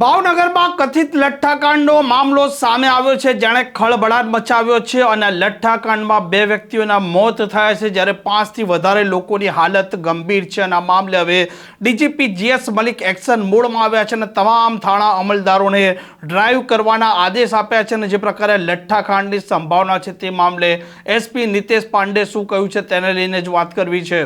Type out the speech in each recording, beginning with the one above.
ભાવનગરમાં કથિત લઠ્ઠાકાંડનો મામલો સામે આવ્યો છે, જેણે ખળભળાટ મચાવ્યો છે અને લઠ્ઠાકાંડમાં 2 વ્યક્તિઓના મોત થયા છે, જ્યારે 5થી વધારે લોકોની હાલત ગંભીર છે અને આ મામલે હવે ડીજીપી જીએસ મલિક એક્શન મોડમાં આવ્યા છે અને તમામ થાણા અમલદારોને ડ્રાઈવ કરવાના આદેશ આપ્યા છે અને જે પ્રકારે લઠ્ઠાકાંડની સંભાવના છે તે મામલે એસપી નિતેશ પાંડે શું કહ્યું છે તેને લઈને જ વાત કરવી છે।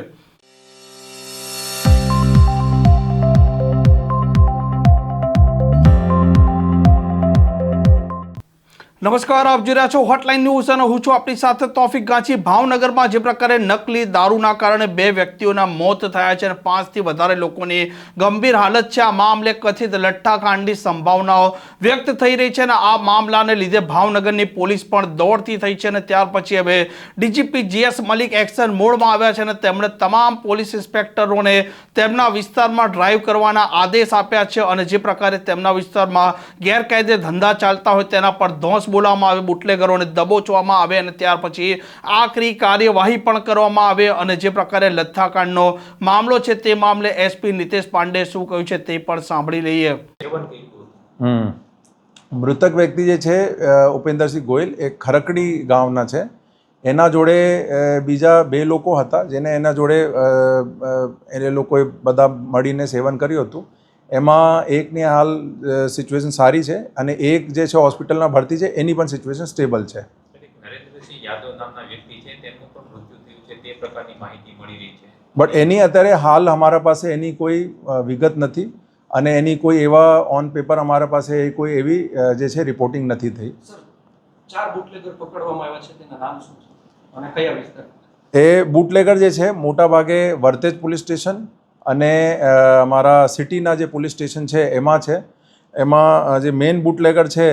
નમસ્કાર, આપ જોઈ રહ્યા છો હોટલાઇન ન્યૂઝ અને હું છું આપની સાથે તોફિક ગાંચી। ભાવનગરમાં જે પ્રકારે નકલી દારૂના કારણે 2 વ્યક્તિઓના મોત થયા છે અને 5થી વધારે લોકોની ગંભીર હાલત છે, આ મામલે કથિત લઠ્ઠાકાંડની સંભાવનાઓ વ્યક્ત થઈ રહી છે અને આ મામલાને લીધે ભાવનગરની પોલીસ પણ દોડતી થઈ છે અને ત્યાર પછી હવે ડીજીપી જીએસ મલિક એક્શન મોડમાં આવ્યા છે અને તેમણે તમામ પોલીસ ઇન્સ્પેક્ટરોને તેમના વિસ્તારમાં ડ્રાઈવ કરવાના આદેશ આપ્યા છે અને જે પ્રકારે તેમના વિસ્તારમાં ગેરકાયદે ધંધા ચાલતા હોય તેના પર ધોંસ બોલાવવામાં આવે, બુટલેગરોને દબોચવામાં આવે અને ત્યાર પછી આકરી કાર્યવાહી પણ કરવામાં આવે અને જે પ્રકારે લઠ્ઠાકાંડનો મામલો છે તે મામલે એસપી નિતેશ પાંડે શું કહ્યું છે તે પણ સાંભળી લઈએ। મૃતક વ્યક્તિ જે છે ઉપેન્દ્રસિંહ ગોયલ એ ખરકડી ગામના છે। એના જોડે બીજા 2 લોકો હતા જેને એના જોડે એ લોકોએ બધા મળીને સેવન કર્યું હતું। એમાં એકની હાલ સિચ્યુએશન સારી છે અને એક જે છે હોસ્પિટલમાં ભરતી છે, એની પણ સિચ્યુએશન સ્ટેબલ છે। નરેન્દ્રસિંહ યાદવ નામના વ્યક્તિ છે તેનું પણ મૃત્યુ થયું છે તે પ્રકારની માહિતી મળી રહી છે, બટ એની અત્યારે હાલ અમારા પાસે એની કોઈ વિગત નથી અને એની કોઈ એવા ઓન પેપર અમારા પાસે કોઈ એવી જે છે રિપોર્ટિંગ નથી થઈ। સર, 4 બુટલેગર પકડવામાં આવ્યા છે, તેના નામ શું છે અને કયા વિસ્તાર? એ બુટલેગર જે છે મોટા ભાગે વર્તેજ પોલીસ સ્ટેશન અને અમારા સિટીના જે પોલીસ સ્ટેશન છે એમાં છે। એમાં જે મેઇન બુટલેગર છે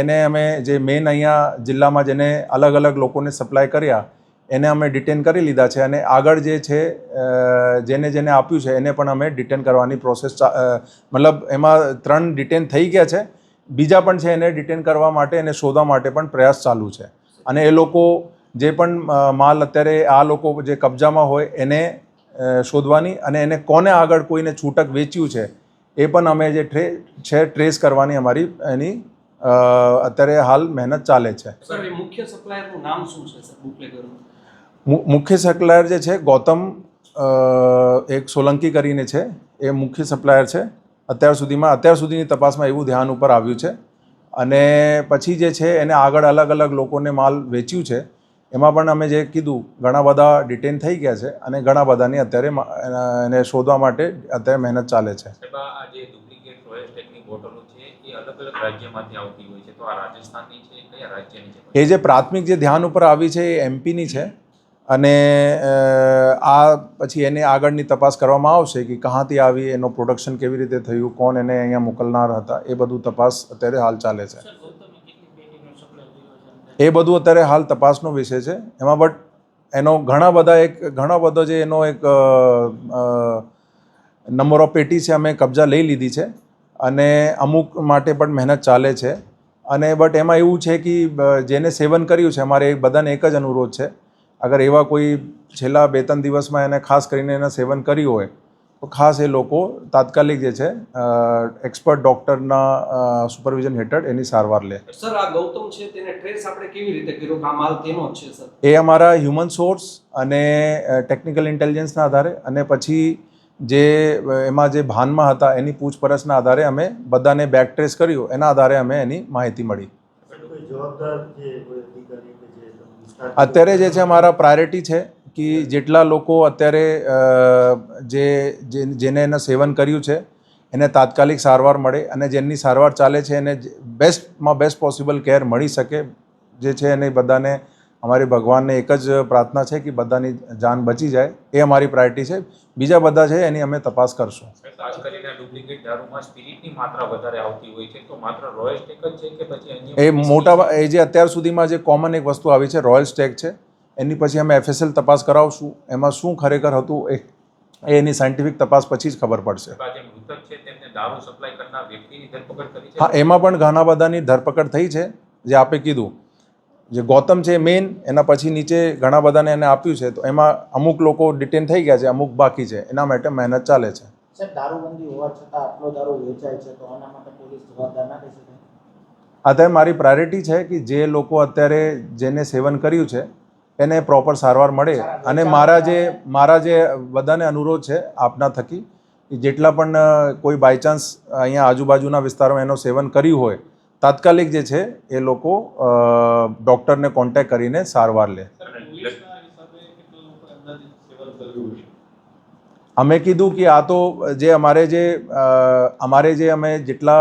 એને અમે જે મેઇન અહીંયા જિલ્લામાં જેને અલગ અલગ લોકોને સપ્લાય કર્યા એને અમે ડિટેન કરી લીધા છે અને આગળ જે છે જેને આપ્યું છે એને પણ અમે ડિટેન કરવાની પ્રોસેસ મતલબ એમાં 3 ડિટેન થઈ ગયા છે, બીજા પણ છે એને ડિટેન કરવા માટે એને શોધવા માટે પણ પ્રયાસ ચાલુ છે અને એ લોકો જે પણ માલ અત્યારે આ લોકો જે કબજામાં હોય એને શોધવાની અને એને કોને આગળ કોઈને છૂટક વેચ્યું છે એ પણ અમે જે છે ટ્રેસ કરવાની અમારી એની અત્યારે હાલ મહેનત ચાલે છે। સર, એ મુખ્ય સપ્લાયરનું નામ શું છે સર બુટલેગરનું? મુખ્ય સપ્લાયર જે છે ગૌતમ એક સોલંકી કરીને છે, એ મુખ્ય સપ્લાયર છે। અત્યાર સુધીની તપાસમાં એવું ધ્યાન ઉપર આવ્યું છે અને પછી જે છે એને આગળ અલગ અલગ લોકોને માલ વેચ્યું છે, એમાં પણ અમે જે કીધું ઘણા બધા ડિટેન થઈ ગયા છે અને ઘણા બધાની અત્યારે એને શોધવા માટે અત્યારે મહેનત ચાલે છે। આ જે ડુપ્લિકેટ રોયલ સ્ટેકની બોટલો છે એ અલગ અલગ રાજ્યમાંથી આવતી હોય છે, તો આ રાજસ્થાનની છે, કયા રાજ્યની છે? એ જે પ્રાથમિક જે ધ્યાન ઉપર આવી છે એ એમપીની છે અને આ પછી એની આગળની તપાસ કરવામાં આવશે કે કહાંથી આવી, એનો પ્રોડક્શન કેવી રીતે થયું, કોણ એને અહીંયા મોકલનાર હતા, એ બધું તપાસ અત્યારે હાલ ચાલે છે। એ બધું અત્યારે હાલ તપાસનો વિષય છે એમાં, બટ એનો ઘણો બધો જે એનો એક નંબર ઓફ પેટી છે અમે કબજા લઈ લીધી છે અને અમુક માટે પણ મહેનત ચાલે છે અને બટ એમાં એવું છે કે જેને સેવન કર્યું છે અમારે બધાને એક જ અનુરોધ છે, અગર એવા કોઈ છેલ્લા 2-3 દિવસમાં એને ખાસ કરીને એને સેવન કર્યું હોય તો ખાસ એ લોકો તાત્કાલિક જે છે એક્સપર્ટ ડૉક્ટરના સુપરવિઝન હેઠળ એની સારવાર લે। સર, આ ગૌતમ છે તેને ટ્રેસ આપણે કેવી રીતે કર્યો કે આ માલ તેનો જ છે સર? એ અમારા હ્યુમન સોર્સ અને ટેકનિકલ ઇન્ટેલિજન્સના આધારે અને પછી જે એમાં જે ભાનમાં હતા એની પૂછપરછના આધારે અમે બધાને બેક ટ્રેસ કર્યું, એના આધારે અમે એની માહિતી મળી। અત્યારે જે છે અમારા પ્રાયોરિટી છે કે જેટલા લોકો અત્યારે જેને એને સેવન કર્યું છે એને તાત્કાલિક સારવાર મળે અને જેની સારવાર ચાલે છે એને બેસ્ટમાં બેસ્ટ પોસિબલ કેર મળી શકે જે છે એને બધાને અમારી ભગવાનને એક જ પ્રાર્થના છે કે બધાની જાન બચી જાય, એ અમારી પ્રાયોરિટી છે। બીજા બધા છે એની અમે તપાસ કરશું। ખાસ કરીને ડુપ્લિકેટ દારૂમાં સ્પિરિટની માત્રા વધારે આવતી હોય છે, તો માત્ર રોયલ સ્ટેક જ છે કે પછી અન્ય? એ જે અત્યાર સુધીમાં જે કોમન એક વસ્તુ આવી છે રોયલ સ્ટેક છે, એની પછી અમે FSL તપાસ કરાવશું, એમાં શું ખરેખર હતું એની સાયન્ટિફિક તપાસ પછી જ ખબર પડશે। જે મૃતક છે તેમને દારૂ સપ્લાય કરનાર વ્યક્તિની ધરપકડ કરી છે? હા, એમાં પણ ઘણા બધાની ધરપકડ થઈ છે। જે આપે કીધું જે ગૌતમ છે મેઇન, એના પછી નીચે ઘણા બધાને એને આપ્યું છે, તો એમાં અમુક લોકો ડિટેન થઈ ગયા છે, અમુક બાકી છે, એના માટે મહેનત ચાલે છે। સાહેબ દારૂબંધી હોવા છતાં આટલો દારૂ વેચાય છે તો આના માટે પોલીસ જવાબદાર ના કહી શકાય? અત્યારે મારી પ્રાયોરિટી છે કે જે લોકો અત્યારે જેને સેવન કર્યું છે એને પ્રોપર સારવાર મળે. અને મારા જે બધાને અનુરોધ છે આપના થકી કે જેટલા પણ કોઈ બાયચાન્સ અહીંયા આજુબાજુના વિસ્તારોમાં એનું સેવન કર્યું હોય તાત્કાલિક જે છે એ લોકો ડૉક્ટરને કોન્ટેક્ટ કરીને સારવાર લે. અમે કીધું કે આ તો જે અમારે જે અમે જેટલા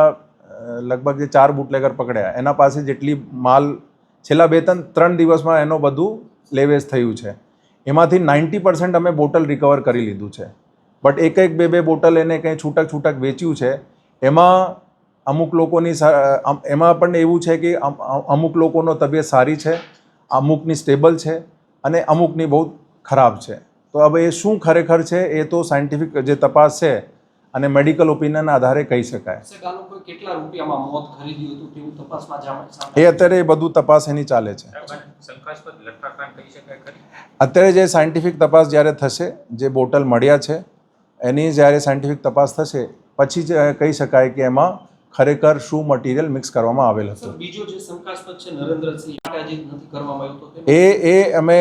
લગભગ જે 4 બુટલેગર પકડ્યા એના પાસે જેટલી માલ છેલ્લા 2-3 દિવસમાં એનો બધું લેવેચ થયું છે એમાંથી 90% અમે બોટલ રિકવર કરી લીધું છે. બટ એક 2 બોટલ એને કંઈ છૂટક વેચ્યું છે. એમાં અમુક લોકોની એમાં પણ એવું છે કે અમુક લોકોનો તબિયત સારી છે, અમુકની સ્ટેબલ છે અને અમુકની બહુ ખરાબ છે. તો હવે એ શું ખરેખર છે એ તો સાયન્ટિફિક જે તપાસ છે અને મેડિકલ ઓપિનિયનના આધારે કહી શકાય. સાહેબ આ લોકોએ કેટલા રૂપિયામાં મોત ખરીદ્યું હતું તેવું તપાસમાં સામે એ અત્યારે બધું તપાસ એની ચાલે છે. શંકાસ્પદ લઠ્ઠાકાંડ કહી શકાય ખરી? અત્યારે જે સાયન્ટિફિક તપાસ જ્યારે થશે, જે બોટલ મળ્યા છે એની જ્યારે સાયન્ટિફિક તપાસ થશે પછી જ કહી શકાય કે એમાં ખરેખર શું મટીરિયલ મિક્સ કરવામાં આવેલ હતું. બીજો જે શંકાસ્પદ છે નરેન્દ્રસિંહ માટે હજી નથી કરવામાં આવ્યો તો અમે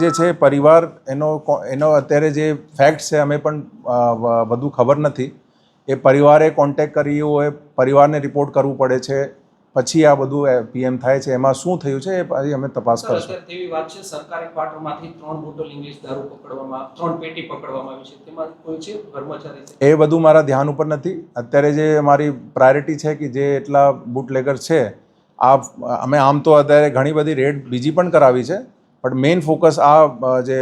જે છે પરિવાર એનો અત્યારે જે ફેક્ટ છે અમે પણ બધું ખબર નથી. એ પરિવારે કોન્ટેક્ટ કર્યું હોય, પરિવારને રિપોર્ટ કરવું પડે છે, પછી આ બધું પીએમ થાય છે. એમાં શું થયું છે એ પછી અમે તપાસ કરશું. અત્યારે તેવી વાત છે સરકારી ક્વાર્ટરમાંથી 3 બોટલ ઇંગ્લિશ દારૂ પકડવામાં 3 પેટી પકડવામાં આવી છે. તેમાં કોઈ છે કર્મચારી છે? એ બધું મારા ધ્યાન ઉપર નથી. અત્યારે જે મારી પ્રાયોરિટી છે કે જે એટલા બુટલેગર છે અમે આમ તો અત્યારે ઘણી બધી રેડ બીજી પણ કરાવી છે પણ મેઇન ફોકસ આ જે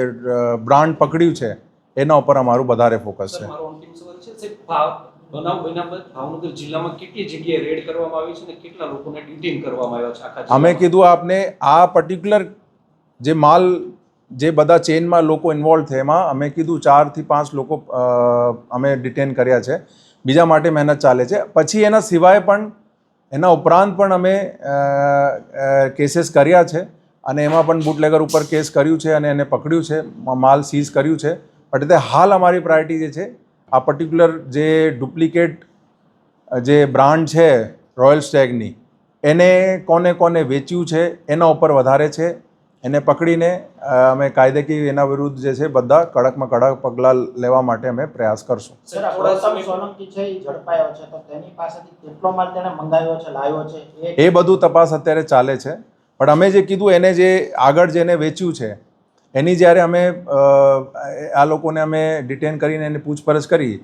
બ્રાન્ડ પકડ્યું છે એના ઉપર અમારું વધારે ફોકસ છે. મારો અંતિમ સવાલ છે સાહેબ, બનાવ બન્યા બાદ ભાવનગર જિલ્લામાં કેટલી જગ્યાએ રેડ કરવામાં આવી છે અને કેટલા લોકોને ડિટેન કરવામાં આવ્યા છે આખા અમે જિલ્લામાં? કીધું આપને આ પર્ટિક્યુલર જે માલ જે બધા ચેઇનમાં લોકો ઇન્વોલ્વ છે એમાં અમે કીધું 4 થી 5 લોકો અમે ડિટેન કર્યા છે. બીજા માટે મહેનત ચાલે છે. પછી એના સિવાય પણ એના ઉપરાંત પણ અમે કેસીસ કર્યા છે અને એમાં પણ બુટલેગર ઉપર કેસ કર્યું છે અને એને પકડ્યું છે, માલ સીઝ કર્યું છે. પણ હાલ અમારી પ્રાયોરિટી જે છે આ પર્ટિક્યુલર જે ડુપ્લિકેટ જે બ્રાન્ડ છે રોયલ સ્ટેગની એને કોને વેચ્યું છે એના ઉપર વધારે છે. એને પકડીને અમે કાયદેકીય એના વિરુદ્ધ જે છે બધા કડકમાં કડક પગલાં લેવા માટે અમે પ્રયાસ કરશું. સર આ ગૌતમ સોલંકી છે એ ઝડપાયો છે તો તેની પાસેથી કેટલો માલ તેણે મંગાવ્યો છે, લાવ્યો છે એ બધું તપાસ અત્યારે ચાલે છે. પણ અમે જે કીધું એને જે આગળ જેને વેચ્યું છે એની જ્યારે અમે આ લોકોને અમે ડિટેન કરીને એની પૂછપરછ કરી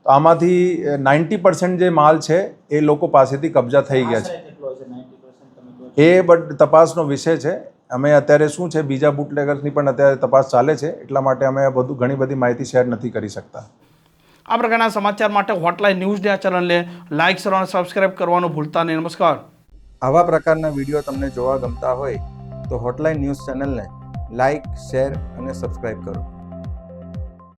તો આમાંથી 90% જે માલ છે એ લોકો પાસેથી કબજા થઈ ગયા છે. કેટલો છે 90% તમે એ બટ તપાસનો વિષય છે. અમે અત્યારે શું છે બીજા બુટલેગર્સની પણ અત્યારે તપાસ ચાલે છે એટલા માટે અમે ઘણી બધી માહિતી શેર નથી કરી શકતા. આ પ્રકારના સમાચાર માટે હોટલાઇન ન્યૂઝના ચેનલને લાઇક, શેર અને સબસ્ક્રાઇબ કરવાનું ભૂલતા નહીં. નમસ્કાર. આવા પ્રકારના વિડીયો તમને જોવા ગમતા હોય તો હોટલાઇન ન્યૂઝ ચેનલને લાઇક, શેર અને સબસ્ક્રાઇબ કરો.